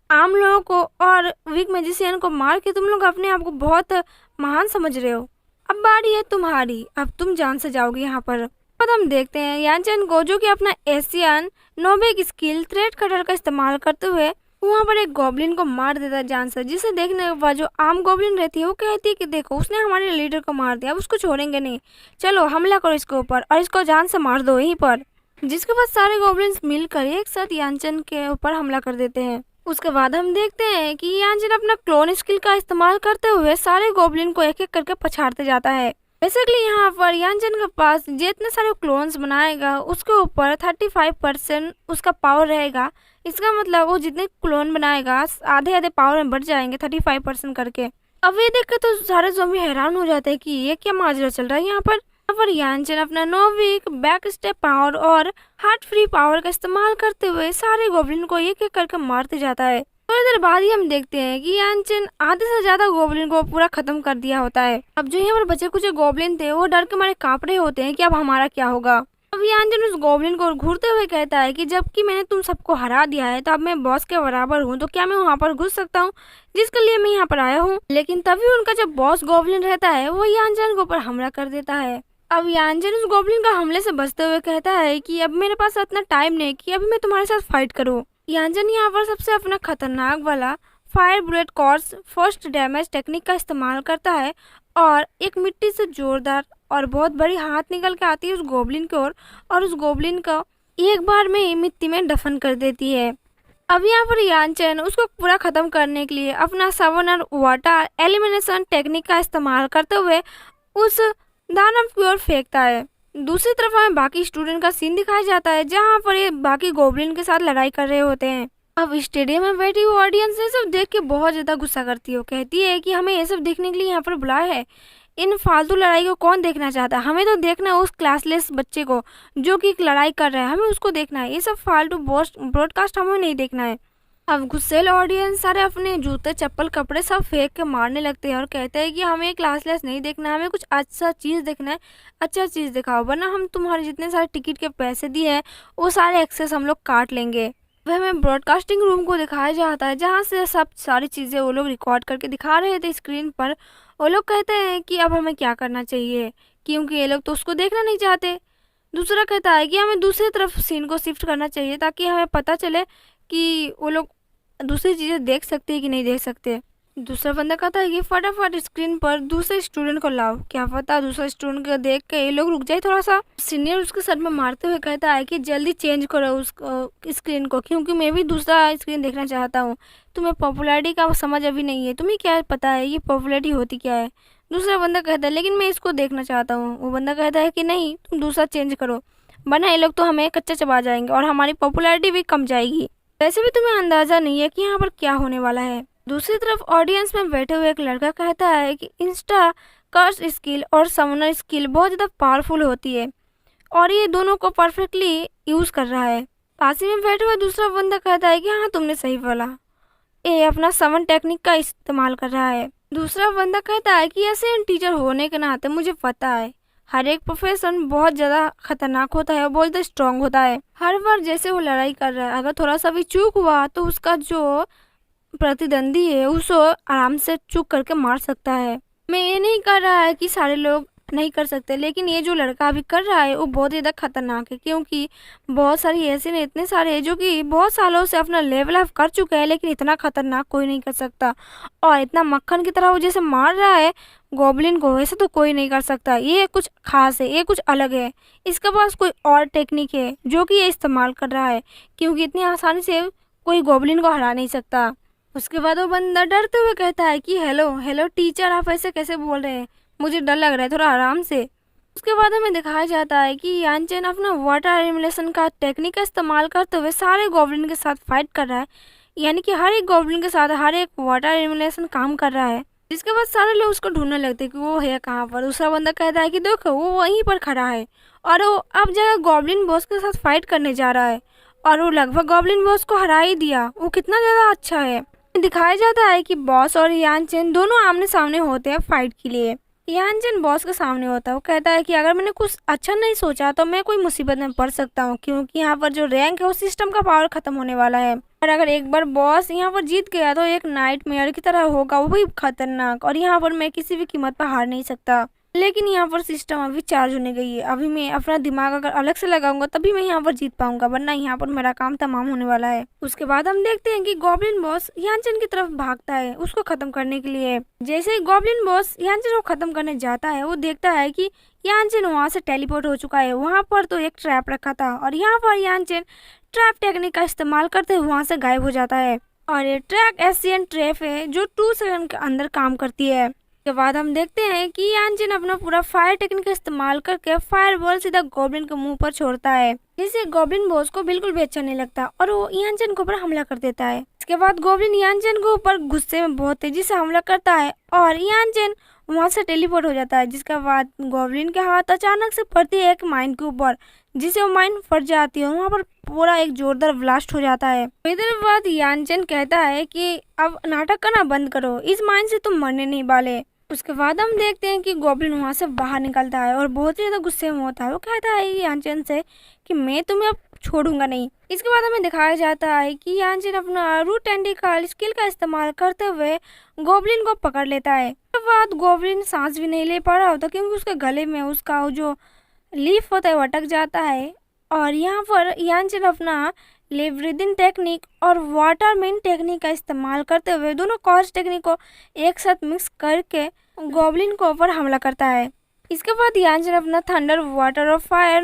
आम लोगों को और वीक मैजिशियन को मार के तुम लोग अपने आप को बहुत महान समझ रहे हो, अब बारी है तुम्हारी, अब तुम जान से जाओगे यहाँ पर। बाद हम देखते हैं यानचन को, जो कि अपना एशियन नोबेक स्किल थ्रेड कटर का इस्तेमाल करते हुए वहाँ पर एक गॉब्लिन को मार देता है जान से, जिसे देखने के बाद जो आम गॉब्लिन रहती है वो कहती है कि देखो उसने हमारे लीडर को मार दिया, अब उसको छोड़ेंगे नहीं, चलो हमला करो इसके ऊपर और इसको जान से मार दो यहीं पर। जिसके बाद सारे गॉब्लिन्स मिलकर एक साथ यानचन के ऊपर हमला कर देते हैं। उसके बाद हम देखते हैं कि यानचन अपना क्लोन स्किल का इस्तेमाल करते हुए सारे गॉब्लिन को एक एक करके पछाड़ते जाता है। बेसिकली यहाँ पर यानचन के पास जितने सारे क्लोन्स बनाएगा उसके ऊपर 35% उसका पावर रहेगा। इसका मतलब वो जितने क्लोन बनाएगा आधे आधे पावर में बढ़ जाएंगे 35% करके। अब ये देख के तो सारे ज़ॉम्बी हैरान हो जाते हैं कि ये क्या माजरा चल रहा है यहाँ पर यानचन अपना नोविक बैक स्टेप पावर और हार्ट फ्री पावर का इस्तेमाल करते हुए सारे गोब्लिन को एक एक करके मारते जाता है। थोड़ी देर बाद ही हम देखते हैं कि यानचन आधे से ज्यादा गोब्लिन को पूरा खत्म कर दिया होता है। अब जो यहाँ पर बचे कुछ गोब्लिन थे वो डर के मारे कांप रहे होते हैं कि अब हमारा क्या होगा। अब यानचन उस गोब्लिन को घूरते हुए कहता है कि जबकि मैंने तुम सबको हरा दिया है तो अब मैं बॉस के बराबर हूँ, तो क्या मैं वहाँ पर घुस सकता हूँ जिसके लिए मैं यहाँ पर आया हूँ। लेकिन तभी उनका जो बॉस गोब्लिन रहता है वो यानचन के ऊपर हमला कर देता है। अब यानचन उस गोब्लिन का हमले से बचते हुए कहता है कि अब मेरे पास इतना टाइम नहीं कि अभी मैं तुम्हारे साथ फाइट करूँ। यानचन यहाँ पर सबसे अपना खतरनाक वाला fire bullet course first damage technique का इस्तेमाल करता है और एक मिट्टी से जोरदार और बहुत बड़ी हाथ निकल के आती है उस गोब्लिन की ओर और उस गोब्लिन को एक बार में ही मिट्टी में दफन कर देती है। अब यहाँ पर यानचन उसको पूरा खत्म करने के लिए अपना सवनर वाटर एलिमिनेशन टेक्निक का इस्तेमाल करते हुए उस दानव की ओर फेंकता है। दूसरी तरफ हमें बाकी स्टूडेंट का सीन दिखाया जाता है जहाँ पर ये बाकी गोब्लिन के साथ लड़ाई कर रहे होते हैं। अब स्टेडियम में बैठी हुई ऑडियंस ये सब देख के बहुत ज्यादा गुस्सा करती है। कहती है कि हमें ये सब देखने के लिए यहाँ पर बुलाया है, इन फालतू लड़ाई को कौन देखना चाहता है, हमें तो देखना है उस क्लासलेस बच्चे को जो कि लड़ाई कर रहा है, हमें उसको देखना है, ये सब फालतू ब्रॉडकास्ट हमें नहीं देखना है। अब गुस्सेल ऑडियंस सारे अपने जूते चप्पल कपड़े सब फेंक के मारने लगते हैं और कहते हैं कि हमें क्लासलेस नहीं देखना, हमें कुछ अच्छा चीज़ देखना है, अच्छा चीज़ दिखाओ वरना हम तुम्हारे जितने सारे टिकट के पैसे दिए हैं वो सारे एक्सेस हम लोग काट लेंगे। वह हमें ब्रॉडकास्टिंग रूम को दिखाया जाता है जहाँ से सब सारी चीज़ें वो लोग रिकॉर्ड करके दिखा रहे थे स्क्रीन पर। वो लोग कहते हैं कि अब हमें क्या करना चाहिए क्योंकि ये लोग तो उसको देखना नहीं चाहते। दूसरा कहता है कि हमें दूसरी तरफ सीन को शिफ्ट करना चाहिए ताकि हमें पता चले कि वो लोग दूसरी चीज़ें देख सकते हैं कि नहीं देख सकते। दूसरा बंदा कहता है कि फटाफट स्क्रीन पर दूसरे स्टूडेंट को लाओ, क्या पता दूसरा स्टूडेंट को देख के ये लोग रुक जाए थोड़ा सा। सीनियर उसके सर में मारते हुए कहता है कि जल्दी चेंज करो उस स्क्रीन को क्योंकि मैं भी दूसरा स्क्रीन देखना चाहता हूँ। तुम्हें पॉपुलैरिटी का समझ अभी नहीं है, तुम्हें क्या पता है ये पॉपुलैरिटी होती क्या है। दूसरा बंदा कहता है लेकिन मैं इसको देखना चाहता हूँ। वो बंदा कहता है कि नहीं तुम दूसरा चेंज करो वरना ये लोग तो हमें कच्चा चबा जाएंगे और हमारी पॉपुलैरिटी भी कम जाएगी। वैसे भी तुम्हें अंदाजा नहीं है कि यहाँ पर क्या होने वाला है। दूसरी तरफ ऑडियंस में बैठे हुए एक लड़का कहता है कि इंस्टा कर्स स्किल और समनर स्किल बहुत ज़्यादा पावरफुल होती है और ये दोनों को परफेक्टली यूज़ कर रहा है। पास ही में बैठे हुए दूसरा बंदा कहता है कि हाँ तुमने सही बोला, ये अपना समन टेक्निक का इस्तेमाल कर रहा है। दूसरा बंदा कहता है कि ऐसे टीचर होने के नाते मुझे पता है हर एक प्रोफेशन बहुत ज़्यादा खतरनाक होता है और बहुत ज़्यादा स्ट्रॉन्ग होता है। हर बार जैसे वो लड़ाई कर रहा है अगर थोड़ा सा भी चूक हुआ तो उसका जो प्रतिद्वंदी है उसको आराम से चूक करके मार सकता है। मैं ये नहीं कर रहा है कि सारे लोग नहीं कर सकते, लेकिन ये जो लड़का अभी कर रहा है वो बहुत ज़्यादा खतरनाक है क्योंकि बहुत सारी ऐसे ने इतने सारे हैं जो कि बहुत सालों से अपना लेवल अप कर चुके हैं लेकिन इतना खतरनाक कोई नहीं कर सकता और इतना मक्खन की तरह वो जैसे मार रहा है गॉब्लिन को वैसे तो कोई नहीं कर सकता। ये कुछ खास है, ये कुछ अलग है, इसके पास कोई और टेक्निक है जो कि ये इस्तेमाल कर रहा है क्योंकि इतनी आसानी से कोई गॉब्लिन को हरा नहीं सकता। उसके बाद वो बंदा डरते हुए कहता है कि हेलो हेलो टीचर आप ऐसे कैसे बोल रहे हैं, मुझे डर लग रहा है, थोड़ा आराम से। उसके बाद हमें दिखाया जाता है कि यानचन अपना वाटर एलिमिनेशन का टेक्निक का इस्तेमाल करते हुए सारे गॉब्लिन के साथ फाइट कर रहा है, यानी कि हर एक गॉब्लिन के साथ हर एक वाटर एलिमिनेशन काम कर रहा है। जिसके बाद सारे लोग उसको ढूंढने लगते हैं कि वो है कहाँ पर। दूसरा बंदा कहता है कि देखो वो वहीं पर खड़ा है और वो अब जगह गॉब्लिन बॉस के साथ फाइट करने जा रहा है और वो लगभग गॉब्लिन बॉस को हरा ही दिया। वो कितना ज़्यादा अच्छा है। दिखाया जाता है कि बॉस और यानचन दोनों आमने सामने होते हैं फाइट के लिए। यानचन बॉस के सामने होता है, वो कहता है कि अगर मैंने कुछ अच्छा नहीं सोचा तो मैं कोई मुसीबत में पड़ सकता हूँ क्योंकि यहाँ पर जो रैंक है उस सिस्टम का पावर खत्म होने वाला है और अगर एक बार बॉस यहाँ पर जीत गया तो एक नाइटमेयर की तरह होगा, वो भी खतरनाक और यहाँ पर मैं किसी भी कीमत पर हार नहीं सकता। लेकिन यहाँ पर सिस्टम अभी चार्ज होने गई है। अभी मैं अपना दिमाग अगर अलग से लगाऊंगा तभी मैं यहाँ पर जीत पाऊंगा, वरना यहाँ पर मेरा काम तमाम होने वाला है। उसके बाद हम देखते हैं कि गॉब्लिन बॉस यानचेन की तरफ भागता है उसको खत्म करने के लिए। जैसे ही गॉब्लिन बॉस यानचेन को खत्म करने जाता है वो देखता है कि यानचेन वहाँ से टेलीपोर्ट हो चुका है। वहाँ पर तो एक ट्रैप रखा था और यहाँ पर यानचेन ट्रैप टेक्निक का इस्तेमाल करते हुए वहाँ से गायब हो जाता है। और ये ट्रैक एशियन ट्रैप है जो 2 सेकंड के अंदर काम करती है। के बाद हम देखते हैं कि यानचेन अपना पूरा फायर टेक्निक का इस्तेमाल करके फायर बॉल सीधा गॉब्लिन के मुंह पर छोड़ता है, जिससे गॉब्लिन बॉस को बिल्कुल भी अच्छा नहीं लगता और वो यानचेन के ऊपर हमला कर देता है। इसके बाद गॉब्लिन यानचेन के ऊपर गुस्से में बहुत तेजी से हमला करता है और यानचेन वहां से टेलीपोर्ट हो जाता है। जिसके बाद गॉब्लिन के हाथ अचानक से पड़ती है एक माइन के ऊपर, जिससे वो माइन फट जाती है और वहाँ पर पूरा एक जोरदार ब्लास्ट हो जाता है। थोड़ी देर बाद यानचेन कहता है कि अब नाटक करना बंद करो, इस माइन से तुम मरने नहीं वाले। उसके बाद हम देखते हैं कि गॉब्लिन वहाँ से बाहर निकलता है और बहुत ही ज़्यादा गुस्से में होता है। वो कहता है यानचेन से कि मैं तुम्हें अब छोड़ूंगा नहीं। इसके बाद हमें दिखाया जाता है कि यानचेन अपना रूट टेंटिकल स्किल का इस्तेमाल करते हुए गॉब्लिन को पकड़ लेता है। उसके बाद गॉब्लिन सांस भी नहीं ले पा रहा होता क्योंकि उसके गले में उसका जो लीफ होता है वो अटक जाता है। और यहाँ पर यानचेन अपना लिप ब्रीदिंग टेक्निक और वाटर मेन टेक्निक का इस्तेमाल करते हुए दोनों कॉर्स टेक्निक को एक साथ मिक्स करके गॉब्लिन के ऊपर हमला करता है। इसके बाद यानचेन अपना थंडर, वाटर और फायर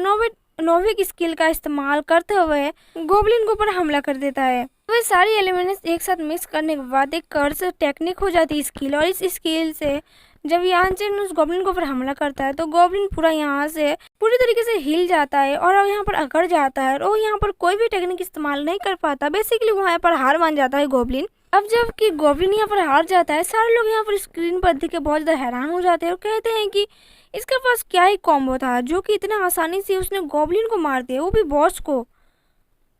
नोविक स्किल का इस्तेमाल करते हुए गॉब्लिन के ऊपर हमला कर देता है। वे सारी एलिमेंट्स एक साथ मिक्स करने के बाद एक कर्स टेक्निक हो जाती है स्किल, और इस स्किल से जब यानचेन उस गॉब्लिन के ऊपर हमला करता है तो गॉब्लिन पूरा यहाँ से पूरी तरीके से हिल जाता है और अब यहाँ पर अकड़ जाता है और यहाँ पर कोई भी टेक्निक इस्तेमाल नहीं कर पाता। बेसिकली वहाँ पर हार मान जाता है गॉब्लिन। अब जब कि गॉब्लिन यहाँ पर हार जाता है, सारे लोग यहाँ पर स्क्रीन पर देख के बहुत ज़्यादा हैरान हो जाते हैं और कहते हैं कि इसके पास क्या ही कॉम्बो था जो कि इतना आसानी से उसने गॉब्लिन को मार दिया, वो भी बॉस को,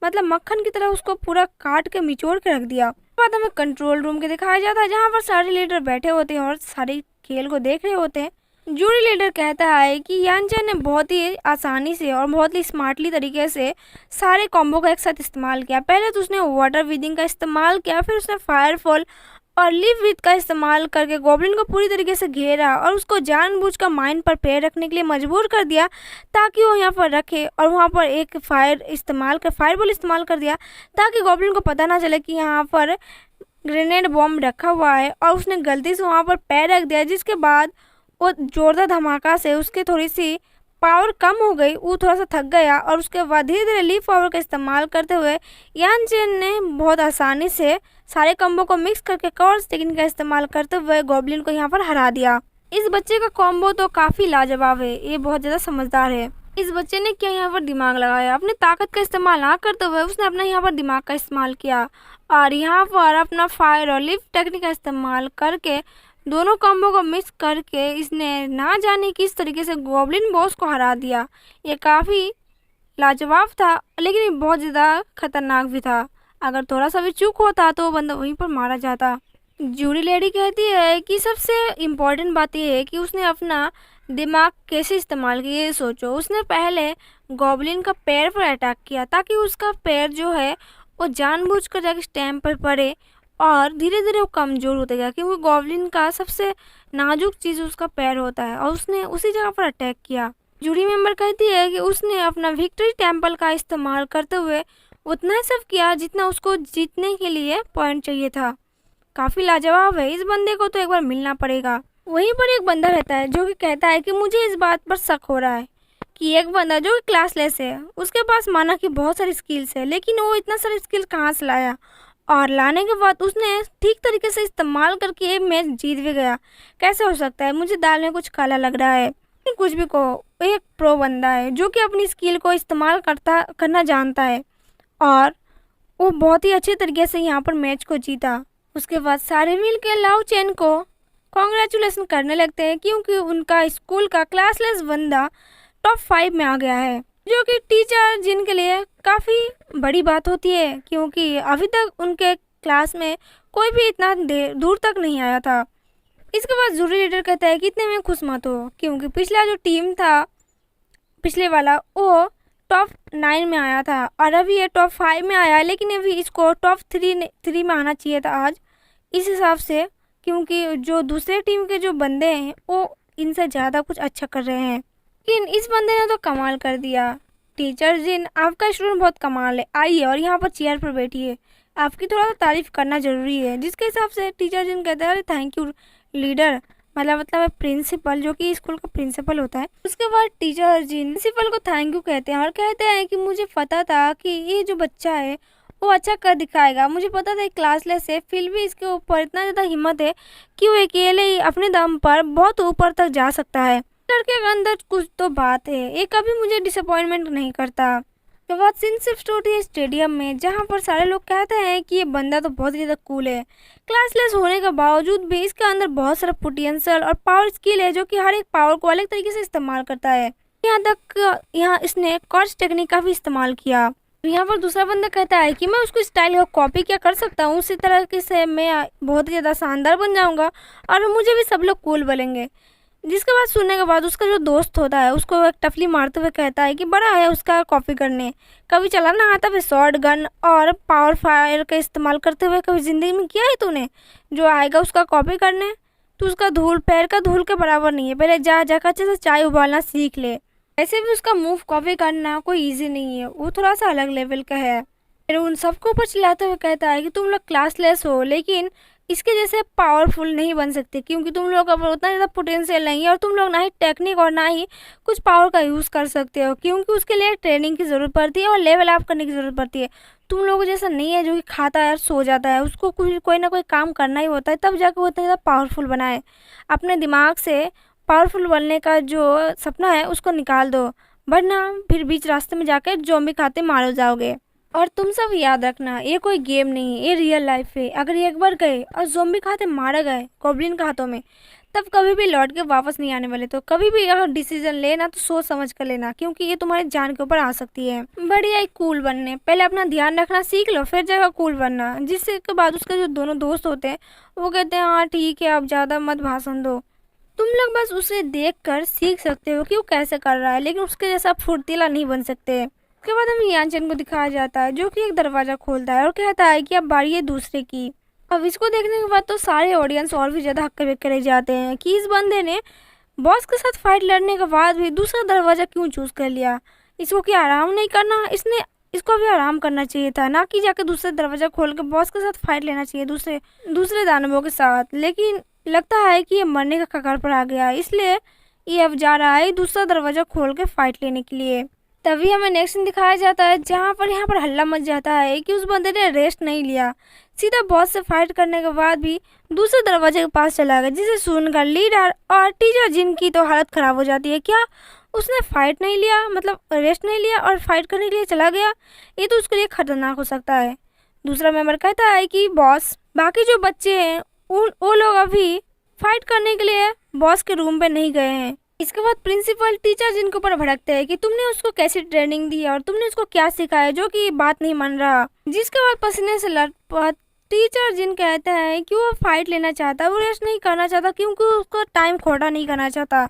मतलब मक्खन की तरह उसको पूरा काट के निचोड़ के रख दिया। बाद हमें कंट्रोल रूम के दिखाया जाता है जहाँ पर सारे लीडर बैठे होते हैं और सारे खेल को देख रहे होते हैं। जूरी लीडर कहता है कि यानचेन ने बहुत ही आसानी से और बहुत ही स्मार्टली तरीके से सारे कॉम्बो का एक साथ इस्तेमाल किया। पहले तो उसने वाटर ब्रीदिंग का इस्तेमाल किया, फिर उसने फायरफॉल और लिव विथ का इस्तेमाल करके गॉब्लिन को पूरी तरीके से घेरा और उसको जानबूझकर माइन पर पैर रखने के लिए मजबूर कर दिया ताकि वो यहाँ पर रखे, और वहाँ पर एक फायरबॉल इस्तेमाल कर दिया ताकि गॉब्लिन को पता ना चले कि यहाँ पर ग्रेनेड बॉम्ब रखा हुआ है, और उसने गलती से वहाँ पर पैर रख दिया, जिसके बाद वो जोरदार धमाका से उसकी थोड़ी सी पावर कम हो गई, वो थोड़ा सा थक गया। और उसके बाद धीरे धीरे लीफ पावर का इस्तेमाल करते हुए यानचेन ने बहुत आसानी से सारे कॉम्बो को मिक्स करके कॉर्स टेक्निक का इस्तेमाल करते हुए गॉब्लिन को यहाँ पर हरा दिया। इस बच्चे का कॉम्बो तो काफ़ी लाजवाब है, ये बहुत ज़्यादा समझदार है। इस बच्चे ने क्या यहाँ पर दिमाग लगाया, अपने ताकत का इस्तेमाल ना करते हुए उसने अपना यहाँ पर दिमाग का इस्तेमाल किया और यहाँ पर अपना फायर और लिफ्ट टेक्निक का इस्तेमाल करके दोनों कॉम्बो को मिक्स करके इसने ना जाने किस तरीके से गॉब्लिन बॉस को हरा दिया। ये काफ़ी लाजवाब था लेकिन ये बहुत ज़्यादा खतरनाक भी था। अगर थोड़ा सा भी चूक होता तो वो बंदा वहीं पर मारा जाता। जूरी लेडी कहती है कि सबसे इम्पोर्टेंट बात यह है कि उसने अपना दिमाग कैसे इस्तेमाल किया। ये सोचो, उसने पहले गॉब्लिन का पैर पर अटैक किया ताकि उसका पैर जो है वो जानबूझकर जाके स्टैम्प पर पड़े और धीरे धीरे वो कमज़ोर होते गया क्योंकि गॉब्लिन का सबसे नाजुक चीज़ उसका पैर होता है, और उसने उसी जगह पर अटैक किया। जूरी मेंबर कहती है कि उसने अपना विक्ट्री टेम्पल का इस्तेमाल करते हुए उतना ही सब किया जितना उसको जीतने के लिए पॉइंट चाहिए था। काफ़ी लाजवाब है, इस बंदे को तो एक बार मिलना पड़ेगा। वहीं पर एक बंदा रहता है जो कि कहता है कि मुझे इस बात पर शक हो रहा है कि एक बंदा जो कि क्लासलेस है, उसके पास माना कि बहुत सारी स्किल्स है, लेकिन वो इतना सारी स्किल्स कहाँ से लाया, और लाने के बाद उसने ठीक तरीके से इस्तेमाल करके ये मैच जीत भी गया। कैसे हो सकता है, मुझे दाल में कुछ काला लग रहा है। कुछ भी कहो, एक प्रो बंदा है जो कि अपनी स्किल को इस्तेमाल करना जानता है और वो बहुत ही अच्छे तरीके से यहाँ पर मैच को जीता। उसके बाद सारे मिल के लाओ चेन को कॉन्ग्रेचुलेसन करने लगते हैं क्योंकि उनका स्कूल का क्लासलेस बंदा टॉप 5 में आ गया है, जो कि टीचर जिनके लिए काफ़ी बड़ी बात होती है क्योंकि अभी तक उनके क्लास में कोई भी इतना दूर तक नहीं आया था। इसके बाद जूरी लीडर कहता है कि इतने में खुश मत हो क्योंकि पिछला जो टीम था, पिछले वाला, वो टॉप 9 में आया था और अभी ये टॉप 5 में आया, लेकिन अभी इसको टॉप 3 में आना चाहिए था आज इस हिसाब से, क्योंकि जो दूसरे टीम के जो बंदे हैं वो इनसे ज़्यादा कुछ अच्छा कर रहे हैं। लेकिन इस बंदे ने तो कमाल कर दिया। टीचर जिन, आपका स्टूडेंट बहुत कमाल है, आइए और यहाँ पर चेयर पर बैठिए, आपकी थोड़ा सा तारीफ करना जरूरी है। जिसके हिसाब से टीचर जिन कहते हैं अरे थैंक यू लीडर, मतलब प्रिंसिपल, जो कि स्कूल का प्रिंसिपल होता है। उसके बाद टीचर जिन प्रिंसिपल को थैंक यू कहते हैं और कहते हैं कि मुझे पता था कि ये जो बच्चा है वो अच्छा कर दिखाएगा, मुझे पता था क्लासलेस है, फिर भी इसके ऊपर इतना ज़्यादा हिम्मत है कि वो अकेले ही अपने दम पर बहुत ऊपर तक जा सकता है। लड़के के अंदर कुछ तो बात है, ये कभी मुझे डिसअपॉइंटमेंट नहीं करता। के बाद सीन शिफ्ट होती है स्टेडियम में, जहाँ पर सारे लोग कहते हैं कि ये बंदा तो बहुत ज़्यादा कूल है। क्लासलेस होने के बावजूद भी इसके अंदर बहुत सारा पोटेंशियल और पावर स्किल है, जो कि हर एक पावर को अलग तरीके से इस्तेमाल करता है। यहाँ तक यहाँ इसने कॉर्ड्स टेक्निक का भी इस्तेमाल किया। यहाँ पर दूसरा बंदा कहता है कि मैं उसको स्टाइल का कॉपी क्या कर सकता हूँ, उसी तरह से मैं बहुत ही ज़्यादा शानदार बन जाऊँगा और मुझे भी सब लोग कूल बोलेंगे। जिसके बाद सुनने के बाद उसका जो दोस्त होता है उसको एक टफली मारते हुए कहता है कि बड़ा है उसका कॉपी करने, कभी चलाना आता है शॉर्ट गन और पावर फायर का इस्तेमाल करते हुए कभी ज़िंदगी में किया है तूने? जो आएगा उसका कॉपी करने, तो उसका धूल पैर का धूल के बराबर नहीं है। पहले जा जाकर अच्छे से चाय उबालना सीख ले। ऐसे भी उसका मूव कॉपी करना कोई ईजी नहीं है, वो थोड़ा सा अलग लेवल का है। फिर उन सबको ऊपर चिल्लाते हुए कहता है कि तुम लोग क्लासलेस हो, लेकिन इसके जैसे पावरफुल नहीं बन सकते, क्योंकि तुम लोग का उतना ज़्यादा पोटेंशियल नहीं है और तुम लोग ना ही टेक्निक और ना ही कुछ पावर का यूज़ कर सकते हो, क्योंकि उसके लिए ट्रेनिंग की ज़रूरत पड़ती है और लेवल अप करने की ज़रूरत पड़ती है। तुम लोगों जैसा नहीं है जो कि खाता है और सो जाता है, उसको कोई ना कोई काम करना ही होता है, तब जाकर वो इतना ज़्यादा पावरफुल बनाए। अपने दिमाग से पावरफुल बनने का जो सपना है उसको निकाल दो, वरना फिर बीच रास्ते में जाकर ज़ॉम्बी खाते मारे जाओगे। और तुम सब याद रखना, ये कोई गेम नहीं है, ये रियल लाइफ है। अगर ये एक बार गए और ज़ॉम्बी खाते मारे गए गॉब्लिन के हाथों में, तब कभी भी लौट के वापस नहीं आने वाले। तो कभी भी अगर डिसीजन लेना तो सोच समझ कर लेना, क्योंकि ये तुम्हारे जान के ऊपर आ सकती है। बढ़िया एक कूल बनने, पहले अपना ध्यान रखना सीख लो, फिर जगह कूल बनना। जिसके बाद उसके जो दोनों दोस्त होते हैं वो कहते हैं हाँ ठीक है, अब ज़्यादा मत भाषण दो, तुम लोग बस उसे देखकर सीख सकते हो कि वो कैसे कर रहा है, लेकिन उसके जैसा फुर्तीला नहीं बन सकते। उसके बाद हमें यानचेन को दिखाया जाता है, जो कि एक दरवाजा खोलता है और कहता है कि अब बारी है दूसरे की। अब इसको देखने के बाद तो सारे ऑडियंस और भी ज़्यादा हक्के बक्के रह जाते हैं कि इस बंदे ने बॉस के साथ फाइट लड़ने के बाद भी दूसरा दरवाज़ा क्यों चूज़ कर लिया। इसको क्या आराम नहीं करना? इसको भी आराम करना चाहिए था, ना कि जाके दूसरा दरवाज़ा खोल के बॉस के साथ फाइट लेना चाहिए दूसरे दानवों के साथ। लेकिन लगता है कि ये मरने का कगार पर आ गया, इसलिए ये अब जा रहा है दूसरा दरवाज़ा खोल के फाइट लेने के लिए। तभी हमें नेक्स्ट सीन दिखाया जाता है, जहाँ पर यहाँ पर हल्ला मच जाता है कि उस बंदे ने रेस्ट नहीं लिया, सीधा बॉस से फाइट करने के बाद भी दूसरे दरवाजे के पास चला गया, जिसे सुनकर लीडर और टीचर जिनकी तो हालत ख़राब हो जाती है। क्या उसने फाइट नहीं लिया, मतलब रेस्ट नहीं लिया और फाइट करने के लिए चला गया? ये तो उसके लिए खतरनाक हो सकता है। दूसरा मेंबर कहता है कि बॉस, बाकी जो बच्चे हैं वो लोग अभी फाइट करने के लिए बॉस के रूम पे नहीं गए हैं। इसके बाद प्रिंसिपल टीचर जिनके ऊपर भड़कते हैं कि तुमने उसको कैसी ट्रेनिंग दी और तुमने उसको क्या सिखाया, जो कि बात नहीं मान रहा। जिसके बाद पसीने से लटपट टीचर जिन कहते हैं कि वो फाइट लेना चाहता है, वो रेस्ट नहीं करना चाहता, क्योंकि उसको टाइम खोटा नहीं करना चाहता।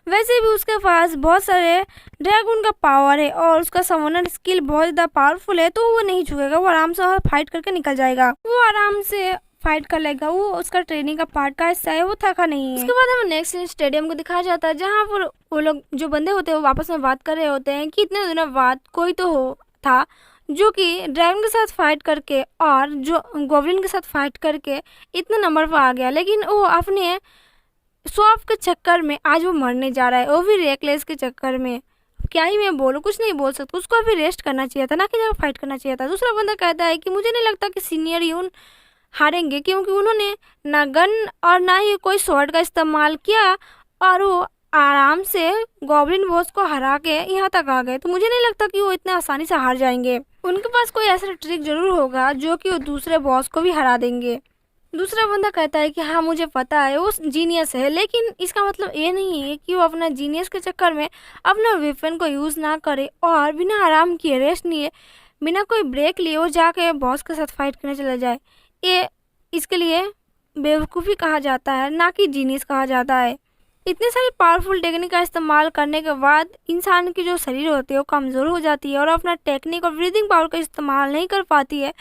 वैसे भी उसके पास बहुत सारे ड्रैगन का पावर है और उसका समनर स्किल बहुत ज़्यादा पावरफुल है, तो वो नहीं झुकेगा, वो आराम से फाइट करके निकल जाएगा, वो आराम से फाइट कर लेगा, वो उसका ट्रेनिंग का पार्ट का हिस्सा है, वो थका नहीं है। उसके बाद हमें नेक्स्ट स्टेडियम को दिखाया जाता है, जहाँ पर वो लोग जो बंदे होते हैं वो आपस में बात कर रहे होते हैं कि इतने दिनों बाद कोई तो था जो कि ड्रैगन के साथ फाइट करके और जो गोब्लिन के साथ फाइट करके इतने नंबर पर आ गया, लेकिन वो अपने शॉप के चक्कर में आज वो मरने जा रहा है, वो भी रेकलेस के चक्कर में। क्या ही मैं बोलूँ, कुछ नहीं बोल सकता, उसको अभी रेस्ट करना चाहिए था, ना कि जगह फाइट करना चाहिए था। दूसरा बंदा कहता है कि मुझे नहीं लगता कि सीनियर यून हारेंगे, क्योंकि उन्होंने ना गन और ना ही कोई स्वॉर्ड का इस्तेमाल किया और वो आराम से गॉब्लिन बॉस को हरा के यहाँ तक आ गए। तो मुझे नहीं लगता कि वो इतने आसानी से हार जाएंगे, उनके पास कोई ऐसा ट्रिक जरूर होगा जो कि वो दूसरे बॉस को भी हरा देंगे। दूसरा बंदा कहता है कि हाँ मुझे पता है वो जीनियस है, लेकिन इसका मतलब ये नहीं है कि वो अपना जीनियस के चक्कर में अपना वेपन को यूज़ ना करे और बिना आराम किए, रेस्ट लिए, बिना कोई ब्रेक लिए वो जाके बॉस के साथ फाइट करने चला जाए। ये इसके लिए बेवकूफ़ी कहा जाता है, ना कि जीनियस कहा जाता है। इतने सारी पावरफुल टेक्निक का इस्तेमाल करने के बाद इंसान की जो शरीर होती है वो कमज़ोर हो जाती है और अपना टेक्निक और ब्रीदिंग पावर का इस्तेमाल नहीं कर पाती है,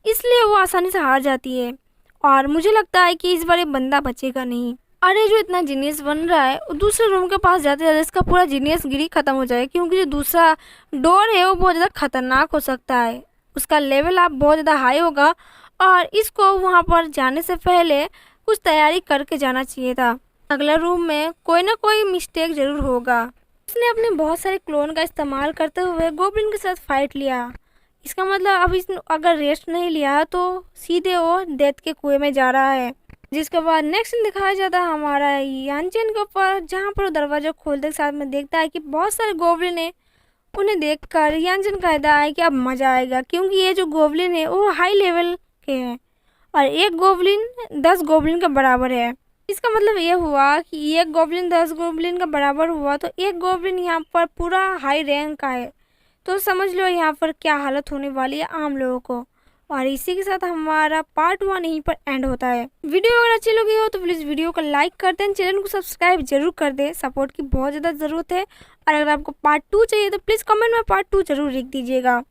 इसलिए वो आसानी से हार जाती है। और मुझे लगता है कि इस बार ये बंदा बचेगा नहीं। अरे जो इतना जीनियस बन रहा है वो दूसरे रूम के पास जाते जाते इसका पूरा जीनियस गिरी खत्म हो जाएगा, क्योंकि जो दूसरा डोर है वो बहुत ज़्यादा खतरनाक हो सकता है। उसका लेवल आप बहुत ज़्यादा हाई होगा और इसको वहाँ पर जाने से पहले कुछ तैयारी करके जाना चाहिए था। अगला रूम में कोई ना कोई मिस्टेक ज़रूर होगा। इसने अपने बहुत सारे क्लोन का इस्तेमाल करते हुए गोब्लिन के साथ फाइट लिया। इसका मतलब अब इसने अगर रेस्ट नहीं लिया तो सीधे वो डेथ के कुएं में जा रहा है। जिसके बाद नेक्स्ट दिखाया जाता है हमारा यानचेन के ऊपर, जहाँ पर वो दरवाजा खोलते के साथ में देखता है कि बहुत सारे गोब्लिन है। उन्हें देखकर यानचेन कहता है कि अब मजा आएगा, क्योंकि ये जो गोब्लिन है वो हाई लेवल के हैं और एक गोब्लिन 10 गोब्लिन के बराबर है। इसका मतलब ये हुआ कि एक गोब्लिन 10 गोब्लिन का बराबर हुआ तो एक गोब्लिन यहाँ पर पूरा हाई रैंक का है। तो समझ लो यहाँ पर क्या हालत होने वाली है आम लोगों को। और इसी के साथ हमारा पार्ट 1 यहीं पर एंड होता है। वीडियो अगर अच्छी लगी हो तो प्लीज़ वीडियो को लाइक कर दें, चैनल को सब्सक्राइब जरूर कर दें, सपोर्ट की बहुत ज़्यादा ज़रूरत है। और अगर आपको पार्ट 2 चाहिए तो प्लीज़ कमेंट में पार्ट 2 जरूर लिख दीजिएगा।